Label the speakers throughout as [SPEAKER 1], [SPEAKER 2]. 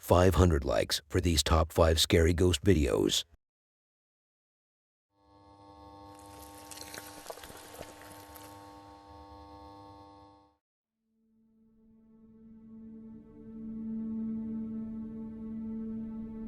[SPEAKER 1] 500 likes for these top 5 scary ghost videos.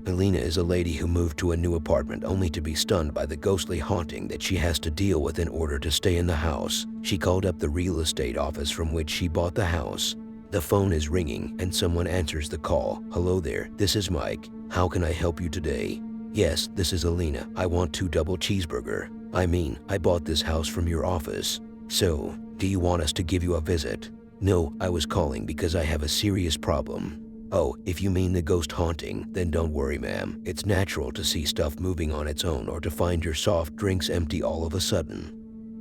[SPEAKER 1] Alina is a lady who moved to a new apartment only to be stunned by the ghostly haunting that she has to deal with in order to stay in the house. She called up the real estate office from which she bought the house. The phone is ringing and someone answers the call. "Hello there, this is Mike. How can I help you today?" "Yes, this is Alina. I want 2 double cheeseburger. I bought this house from your office. So, do you want us to give you a visit?" "No, I was calling because I have a serious problem." "Oh, if you mean the ghost haunting, then don't worry, ma'am. It's natural to see stuff moving on its own or to find your soft drinks empty all of a sudden."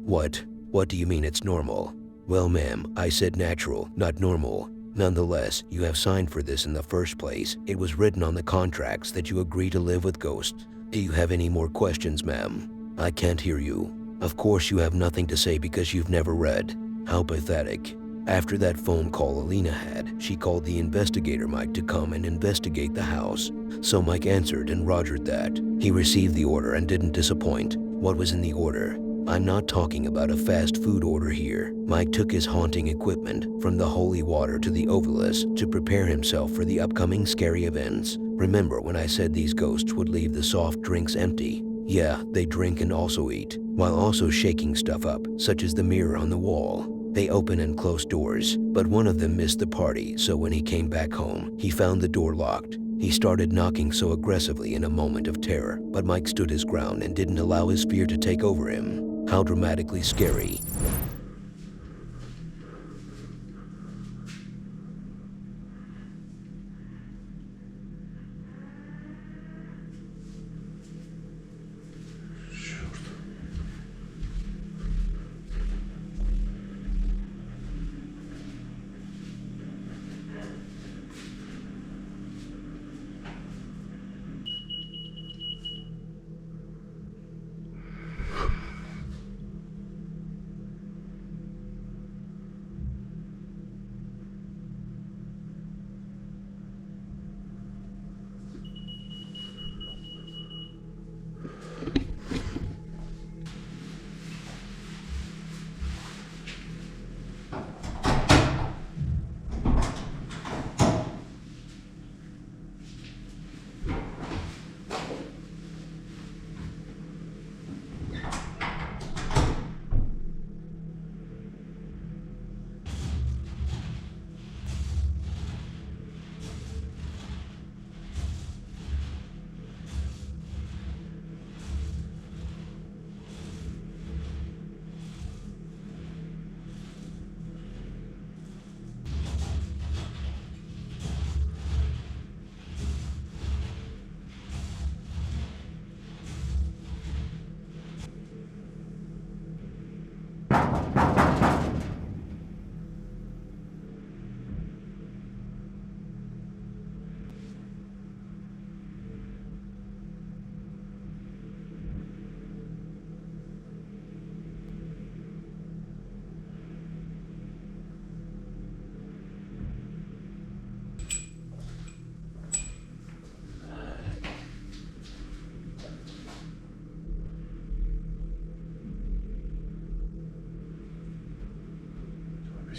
[SPEAKER 1] What do you mean it's normal?" "Well, ma'am, I said natural, not normal. Nonetheless, you have signed for this in the first place. It was written on the contracts that you agree to live with ghosts. Do you have any more questions, ma'am?" "I can't hear you." "Of course you have nothing to say because you've never read. How pathetic." After that phone call Alina had, she called the investigator Mike to come and investigate the house. So Mike answered and rogered that. He received the order and didn't disappoint. What was in the order? I'm not talking about a fast food order here. Mike took his haunting equipment, from the holy water to the ovilus, to prepare himself for the upcoming scary events. Remember when I said these ghosts would leave the soft drinks empty? Yeah, they drink and also eat, while also shaking stuff up, such as the mirror on the wall. They open and close doors, but one of them missed the party, so when he came back home, he found the door locked. He started knocking so aggressively in a moment of terror, but Mike stood his ground and didn't allow his fear to take over him. How dramatically scary.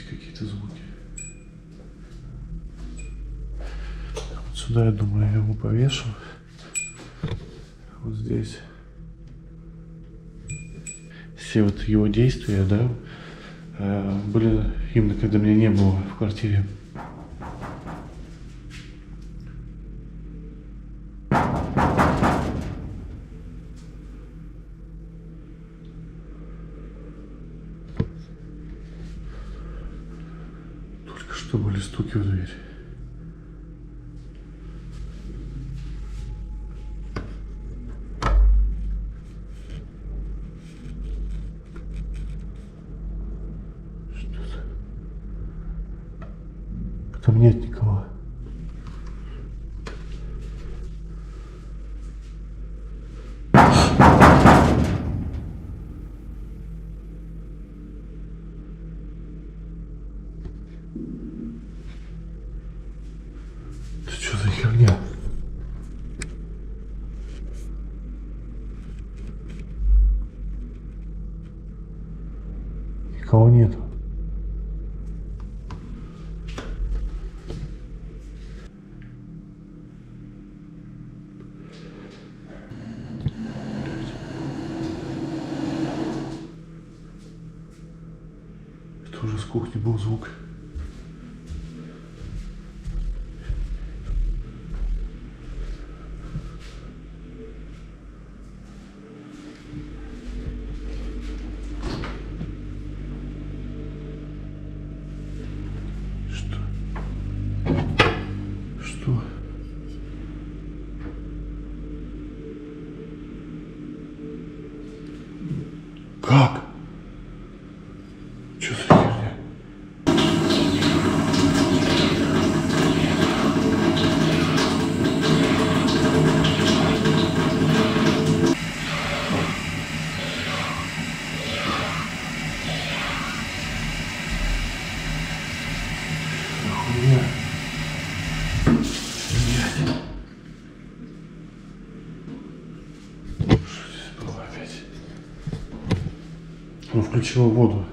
[SPEAKER 2] Какие-то звуки. Вот сюда, я думаю, я его повешу. Вот здесь. Все вот его действия, да, были именно когда меня не было в квартире. Что были стуки в дверь. Что за... Там нет никого. Что за херня? кухни был звук. Что? Как? Что за херня? Хуйня. Блядь. Что здесь было опять? Он включил воду.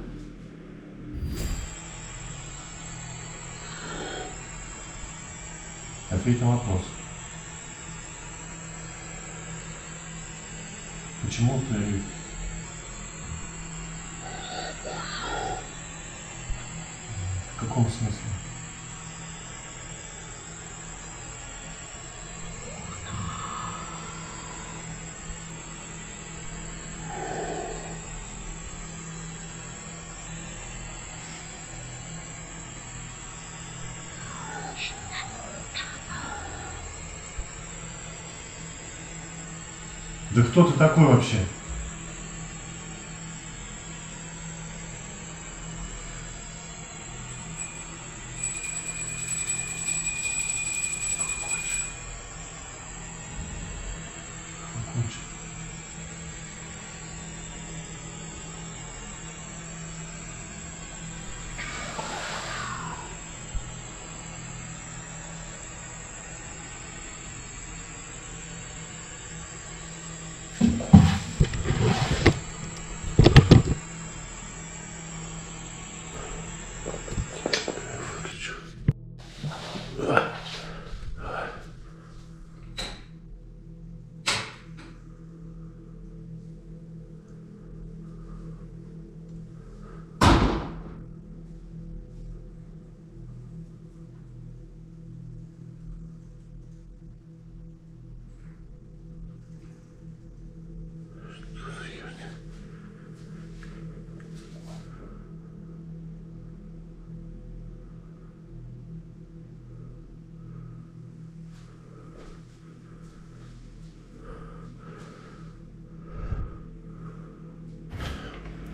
[SPEAKER 2] Ответь на вопрос. Почему ты... В каком смысле? Да кто ты такой вообще?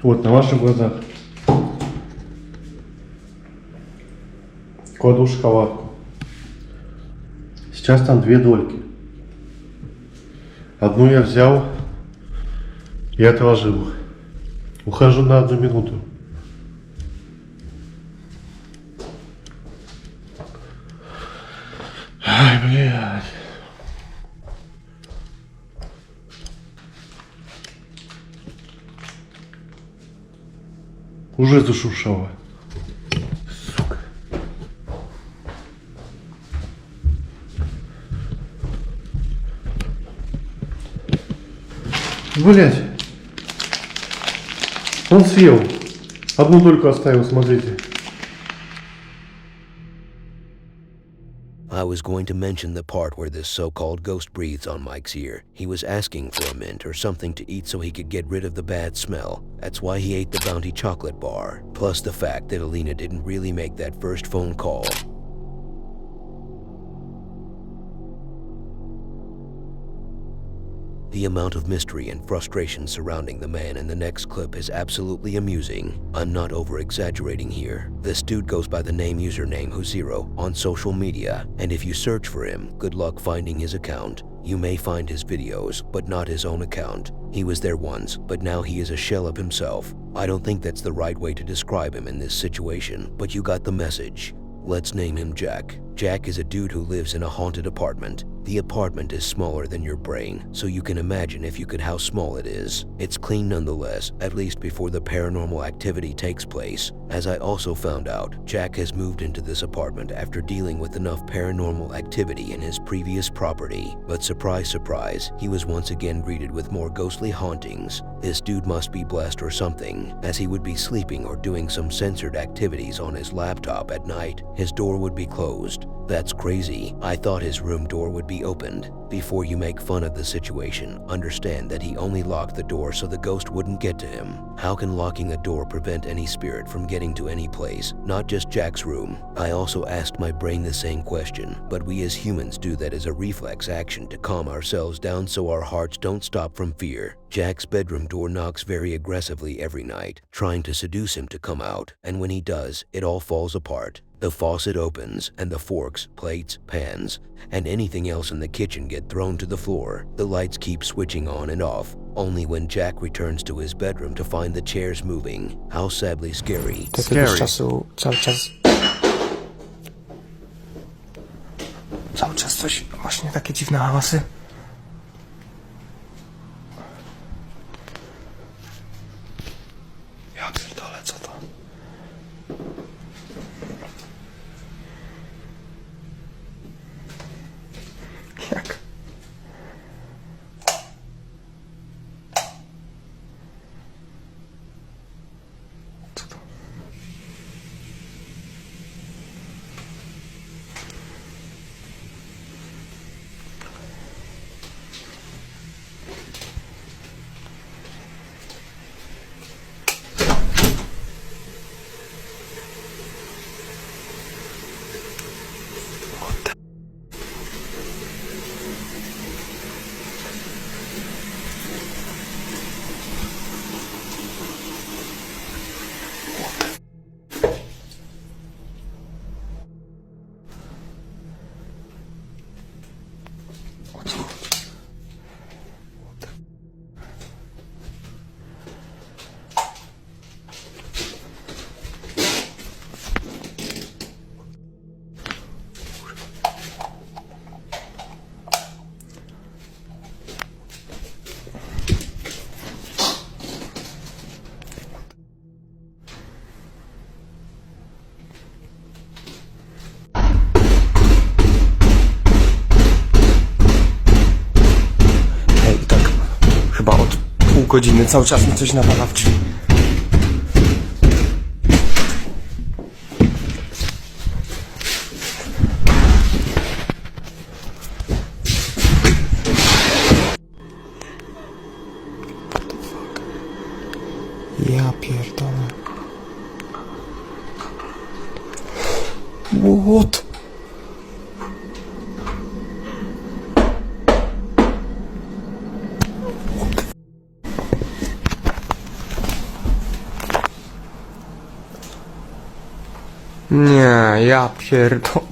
[SPEAKER 2] Вот, на ваших глазах. Кладу шоколадку. Сейчас там 2 дольки. Одну я взял и отложил. Ухожу на 1 минуту. Ай, блядь. Уже зашуршало. Сука. Блять. Он съел. Одну только оставил, смотрите.
[SPEAKER 1] I was going to mention the part where this so-called ghost breathes on Mike's ear. He was asking for a mint or something to eat so he could get rid of the bad smell. That's why he ate the Bounty chocolate bar. Plus the fact that Alina didn't really make that first phone call. The amount of mystery and frustration surrounding the man in the next clip is absolutely amusing. I'm not over-exaggerating here. This dude goes by the name username Whozero on social media, and if you search for him, good luck finding his account. You may find his videos, but not his own account. He was there once, but now he is a shell of himself. I don't think that's the right way to describe him in this situation, but you got the message. Let's name him Jack. Jack is a dude who lives in a haunted apartment. The apartment is smaller than your brain, so you can imagine if you could how small it is. It's clean nonetheless, at least before the paranormal activity takes place. As I also found out, Jack has moved into this apartment after dealing with enough paranormal activity in his previous property. But surprise, surprise, he was once again greeted with more ghostly hauntings. This dude must be blessed or something, as he would be sleeping or doing some censored activities on his laptop at night. His door would be closed. That's crazy. I thought his room door would be opened. Before you make fun of the situation, understand that he only locked the door so the ghost wouldn't get to him. How can locking a door prevent any spirit from getting to any place, not just Jack's room? I also asked my brain the same question, but we as humans do that as a reflex action to calm ourselves down so our hearts don't stop from fear. Jack's bedroom door knocks very aggressively every night, trying to seduce him to come out, and when he does, it all falls apart. The faucet opens, and the forks, plates, pans, and anything else in the kitchen get thrown to the floor. The lights keep switching on and off, only when Jack returns to his bedroom to find the chairs moving. How sadly scary.
[SPEAKER 3] Od jakiegoś czasu cały czas coś, właśnie takie dziwne hałasy. Ja pierdolę, co to? Jak? Co to? Chyba od pół godziny cały czas mi coś nawala w drzwi. Ja pierdolę. What? Nie, ja pierdolę.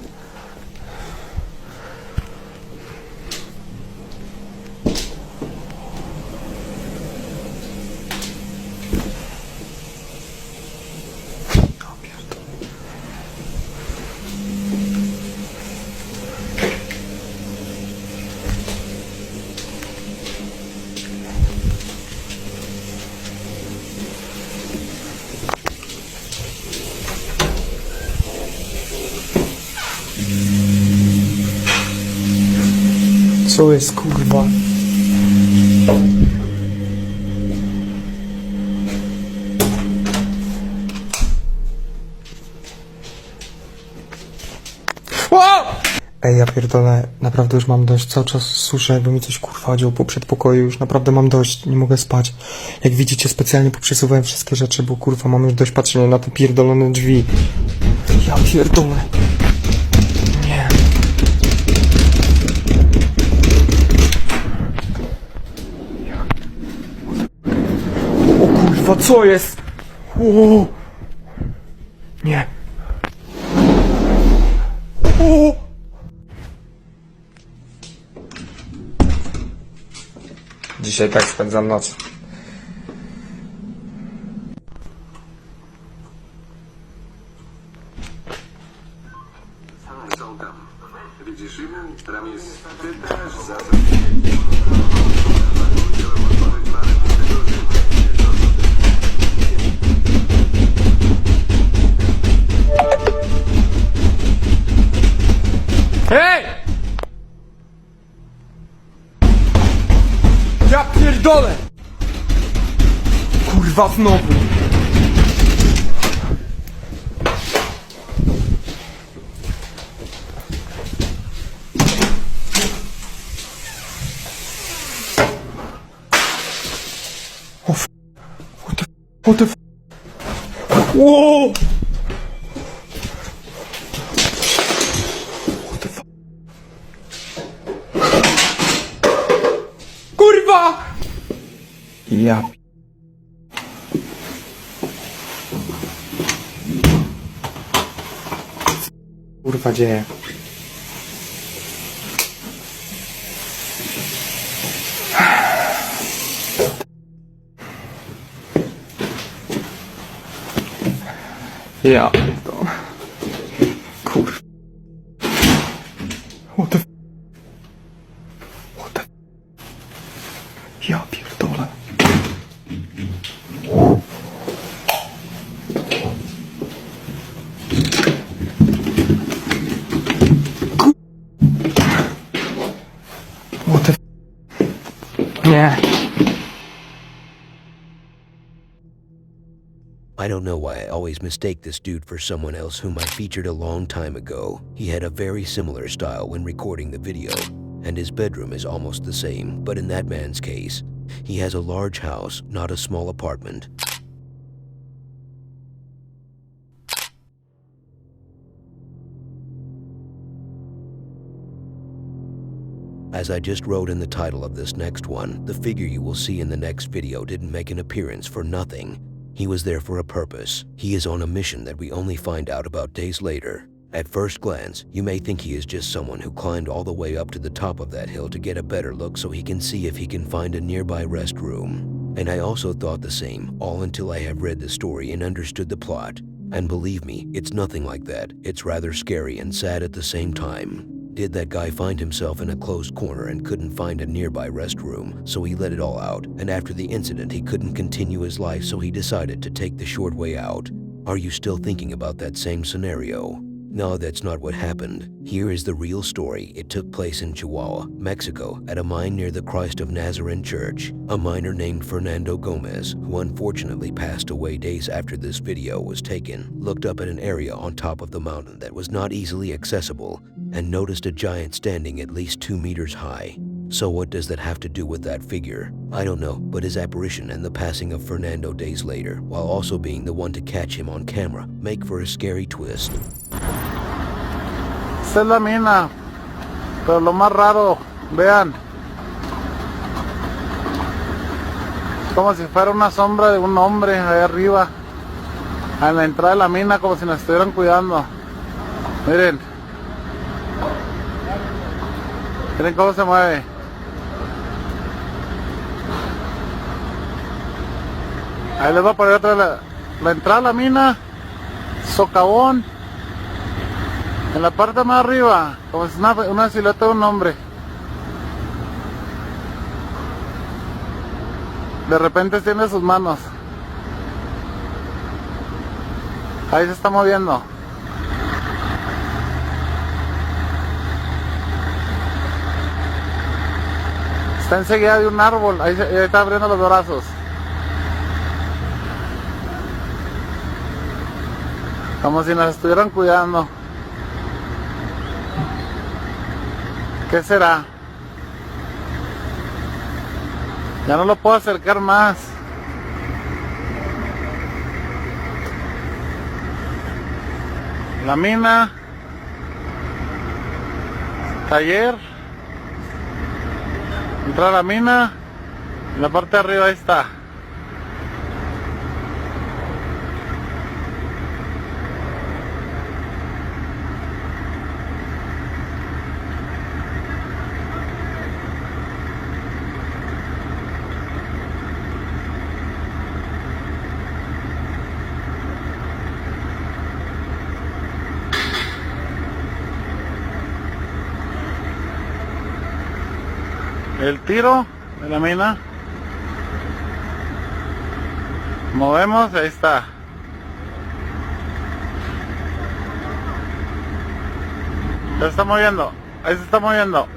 [SPEAKER 3] Co jest, kurwa? Ej, ja pierdolę, naprawdę już mam dość, cały czas słyszę, jakby mi coś kurwa chodziło po przedpokoju, już naprawdę mam dość, nie mogę spać. Jak widzicie, specjalnie poprzesuwałem wszystkie rzeczy, bo kurwa mam już dość patrzenia na te pierdolone drzwi. Ja pierdolę. Nie. O kurwa, co jest? O! Nie. O! Dzisiaj tak spędzam noc.
[SPEAKER 4] It's all done.
[SPEAKER 3] Hej! Ja pierdolę! Kurwa znowu! O f... What the f... Wow! What the f... Kurwa! Ja... Kurwa dzieje. Ja pierdolę. Kurwa. What the f... What the f... Ja pierdolę. What the f... Nie.
[SPEAKER 1] I don't know why I always mistake this dude for someone else whom I featured a long time ago. He had a very similar style when recording the video, and his bedroom is almost the same, but in that man's case, he has a large house, not a small apartment. As I just wrote in the title of this next one, the figure you will see in the next video didn't make an appearance for nothing. He was there for a purpose. He is on a mission that we only find out about days later. At first glance, you may think he is just someone who climbed all the way up to the top of that hill to get a better look so he can see if he can find a nearby restroom. And I also thought the same, all until I have read the story and understood the plot. And believe me, it's nothing like that. It's rather scary and sad at the same time. Did that guy find himself in a closed corner and couldn't find a nearby restroom, so he let it all out, and after the incident he couldn't continue his life, so he decided to take the short way out? Are you still thinking about that same scenario? No, that's not what happened. Here is the real story. It took place in Chihuahua, Mexico, at a mine near the Christ of Nazarene Church. A miner named Fernando Gomez, who unfortunately passed away days after this video was taken, looked up at an area on top of the mountain that was not easily accessible and noticed a giant standing at least 2 meters high. So what does that have to do with that figure? I don't know, but his apparition and the passing of Fernando days later, while also being the one to catch him on camera, make for a scary twist.
[SPEAKER 4] Esta es la mina, pero lo más raro, vean, como si fuera una sombra de un hombre ahí arriba, a la entrada de la mina, como si nos estuvieran cuidando. Miren, miren cómo se mueve. Ahí les voy a poner otra vez la entrada a la mina, socavón. En la parte más arriba, como si una silueta de un hombre. De repente tiene sus manos. Ahí se está moviendo. Está enseguida de un árbol. Ahí está abriendo los brazos. Como si nos estuvieran cuidando. ¿Qué será? Ya no lo puedo acercar más. La mina. Taller. Entrar a la mina. En la parte de arriba ahí está. el tiro de la mina. Movemos, ahí está. Se está moviendo, ahí se está moviendo.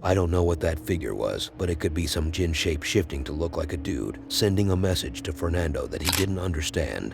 [SPEAKER 1] I don't know what that figure was, but it could be some jinn shape shifting to look like a dude, sending a message to Fernando that he didn't understand.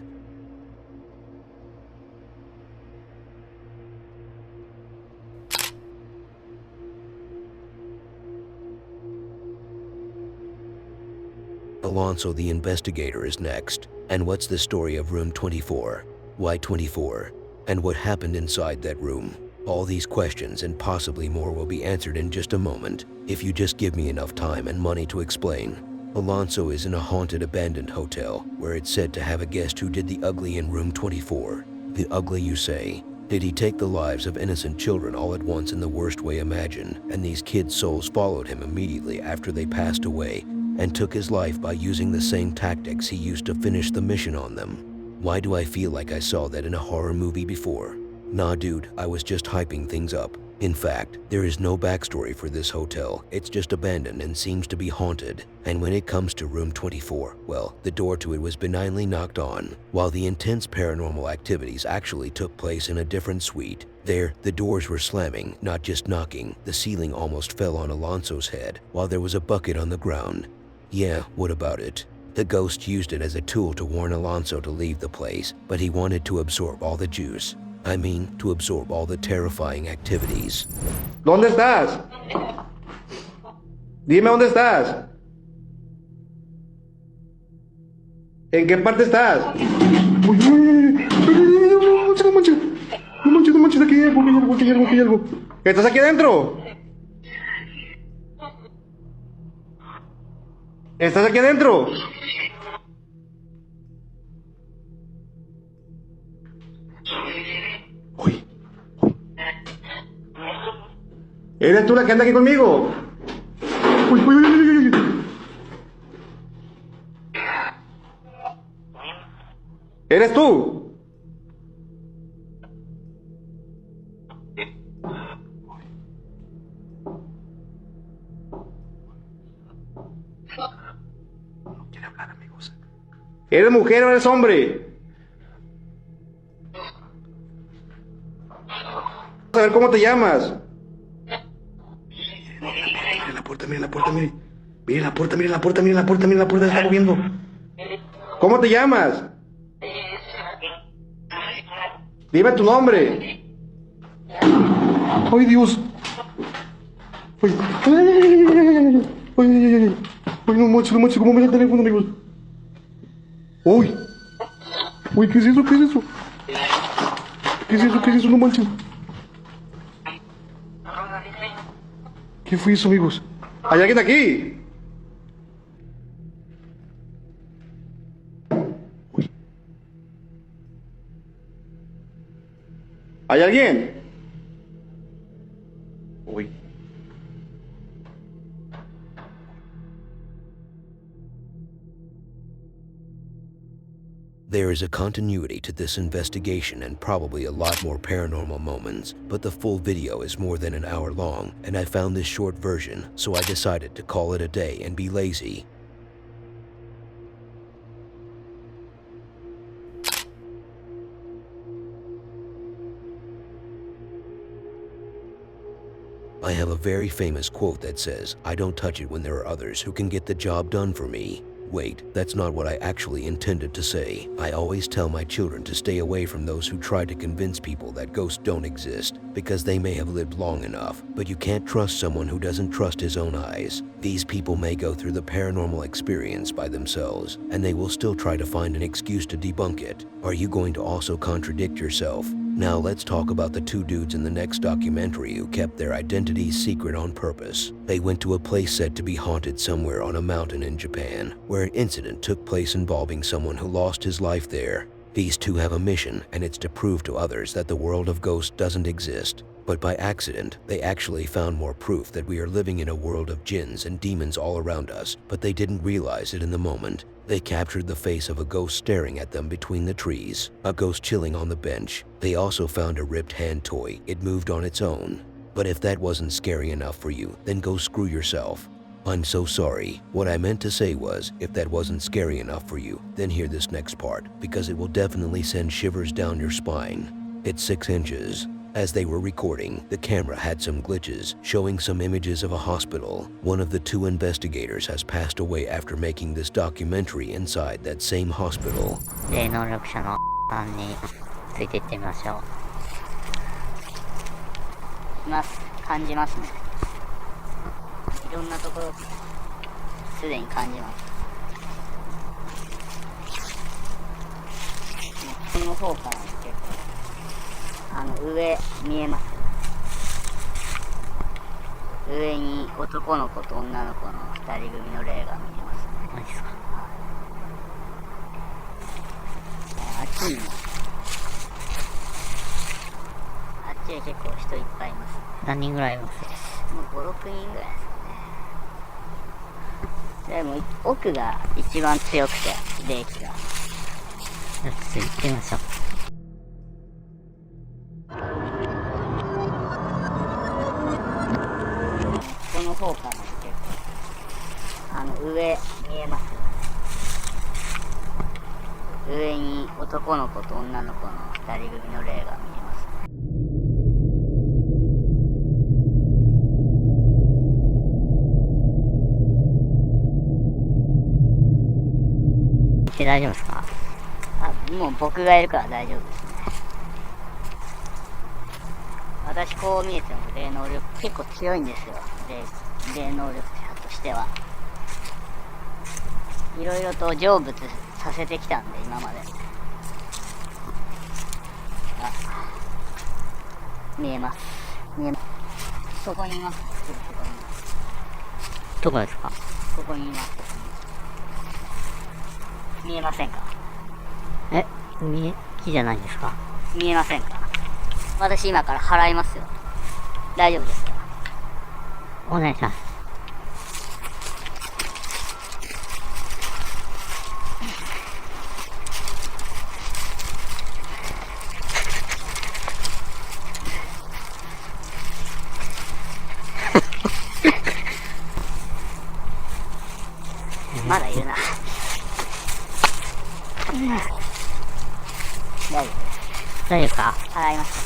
[SPEAKER 1] Alonso the investigator is next. And what's the story of room 24? Why 24? And what happened inside that room? All these questions and possibly more will be answered in just a moment, if you just give me enough time and money to explain. Alonso is in a haunted abandoned hotel, where it's said to have a guest who did the ugly in room 24. The ugly, you say? Did he take the lives of innocent children all at once in the worst way imagined, and these kids' souls followed him immediately after they passed away, and took his life by using the same tactics he used to finish the mission on them? Why do I feel like I saw that in a horror movie before? Nah dude, I was just hyping things up. In fact, there is no backstory for this hotel, it's just abandoned and seems to be haunted. And when it comes to room 24, well, the door to it was benignly knocked on, while the intense paranormal activities actually took place in a different suite. There, the doors were slamming, not just knocking. The ceiling almost fell on Alonso's head, while there was a bucket on the ground. Yeah, what about it? The ghost used it as a tool to warn Alonso to leave the place, but he wanted to absorb all the juice. I mean, to absorb all the terrifying activities.
[SPEAKER 5] ¿Dónde estás? Dime dónde estás. ¿En qué parte estás?
[SPEAKER 3] Uy, no manches, aquí hay algo.
[SPEAKER 5] ¿Estás aquí adentro? ¿Estás aquí adentro? Uy. ¿Eres tú la que anda aquí conmigo?
[SPEAKER 3] Uy.
[SPEAKER 5] ¿Eres tú? No quiere hablar, amigos. ¿Eres mujer o eres hombre? A ver cómo te llamas. Miren la puerta, miren la puerta, miren. Miren la puerta, miren la puerta, miren la puerta, miren la puerta, se está moviendo. ¿Cómo te llamas? Dime tu nombre.
[SPEAKER 3] Ay, Dios. Ay, no manches, ¿cómo me da el teléfono, amigos? Uy, ¿qué es eso? ¿Qué es eso? No manches. ¿Qué fue eso, amigos?
[SPEAKER 5] ¿Hay alguien aquí?
[SPEAKER 3] Uy.
[SPEAKER 5] ¿Hay alguien? Uy.
[SPEAKER 1] There is a continuity to this investigation and probably a lot more paranormal moments, but the full video is more than an hour long, and I found this short version, so I decided to call it a day and be lazy. I have a very famous quote that says, "I don't touch it when there are others who can get the job done for me." Wait, that's not what I actually intended to say. I always tell my children to stay away from those who try to convince people that ghosts don't exist, because they may have lived long enough, but you can't trust someone who doesn't trust his own eyes. These people may go through the paranormal experience by themselves, and they will still try to find an excuse to debunk it. Are you going to also contradict yourself? Now let's talk about the two dudes in the next documentary who kept their identities secret on purpose. They went to a place said to be haunted somewhere on a mountain in Japan, where an incident took place involving someone who lost his life there. These two have a mission, and it's to prove to others that the world of ghosts doesn't exist. But by accident, they actually found more proof that we are living in a world of jinns and demons all around us, but they didn't realize it in the moment. They captured the face of a ghost staring at them between the trees, a ghost chilling on the bench. They also found a ripped hand toy. It moved on its own. But if that wasn't scary enough for you, then go screw yourself. I'm so sorry. What I meant to say was, if that wasn't scary enough for you, then hear this next part, because it will definitely send shivers down your spine. It's 6 inches. As they were recording, the camera had some glitches, showing some images of a hospital. One of the two investigators has passed away after making this documentary inside that same hospital.
[SPEAKER 6] 霊能力者のさんについていってみましょう。います。感じますね。いろんなところすでに感じます。この方から結構上見えます。上に男の子と女の子の2人組の霊が見えますね。何ですか？あっちにもあっちへ結構人いっぱいいます。何人ぐらいいます？もう5、6人ぐらいですね。でも奥が一番強くて霊気が。ちょっと行ってみましょう。この方から結構上見えます。上に男の子と女の子の2人組の霊が見えます。行って大丈夫ですか？もう僕がいるから大丈夫ですね。私こう見えても霊能力結構強いんですよ。霊能力者としては。いろいろと成仏させてきたんで今まで。見えます。見えます。そこにいます。そこにいます。どこですか？ここにいます。見えませんか？木じゃないですか？見えませんか？私今から払いますよ。大丈夫ですか？お願いします。まだいるな。大丈夫ですか？払いました。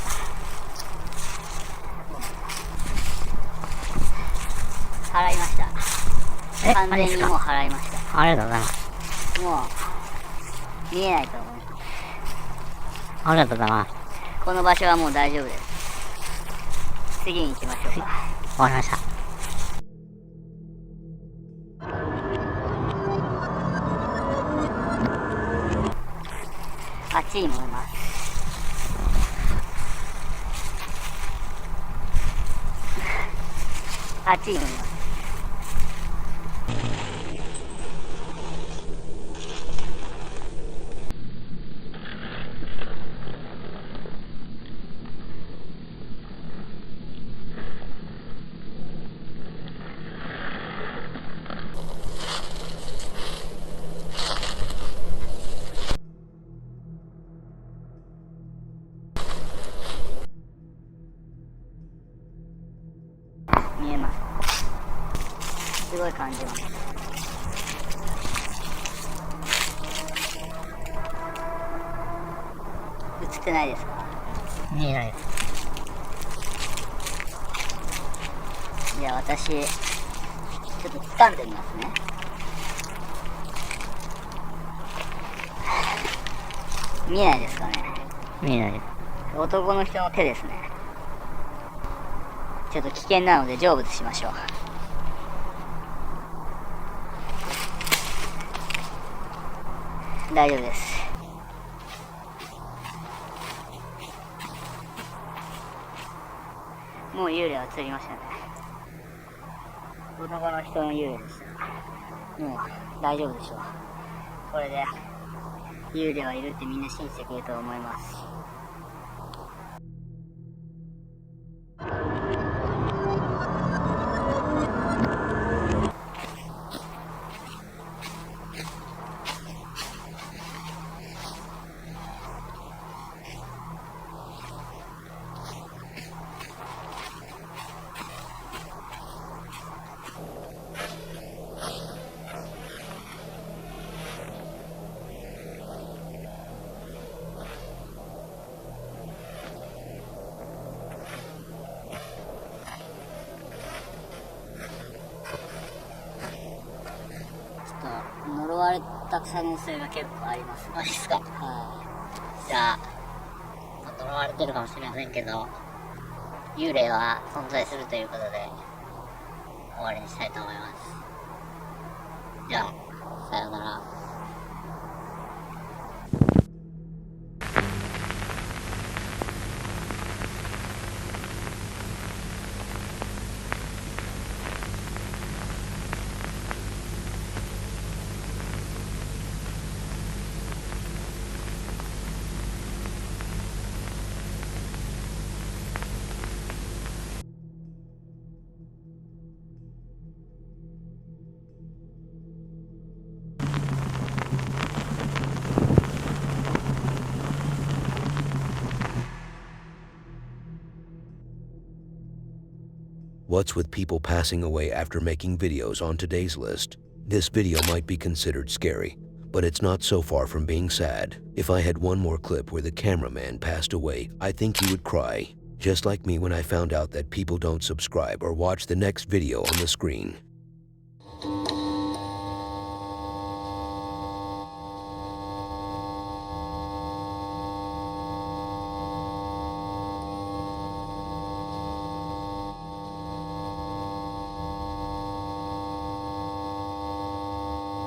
[SPEAKER 6] 払いました。完全にもう払いました。ありがとうございます。もう見えないと思います。ありがとうございます。この場所はもう大丈夫です。次に行きましょうか。わかりました。あっちにもいます。あっちにもいます。見えます。すごい感じます。映ってないですか？見えないです。じゃあ私ちょっと掴んでみますね。見えないですかね？見えないです。男の人の手ですね。ちょっと危険なので成仏しましょう。大丈夫です。もう幽霊は映りましたね。男の人の幽霊でした。もう大丈夫でしょう。これで幽霊はいるってみんな信じてくれると思います。呪われた可能性が結構あります。マジですか？はい。じゃあ、呪われてるかもしれませんけど、幽霊は存在するということで、終わりにしたいと思います。じゃあ、さようなら。
[SPEAKER 1] What's with people passing away after making videos on today's list? This video might be considered scary, but it's not so far from being sad. If I had one more clip where the cameraman passed away, I think he would cry. Just like me when I found out that people don't subscribe or watch the next video on the screen.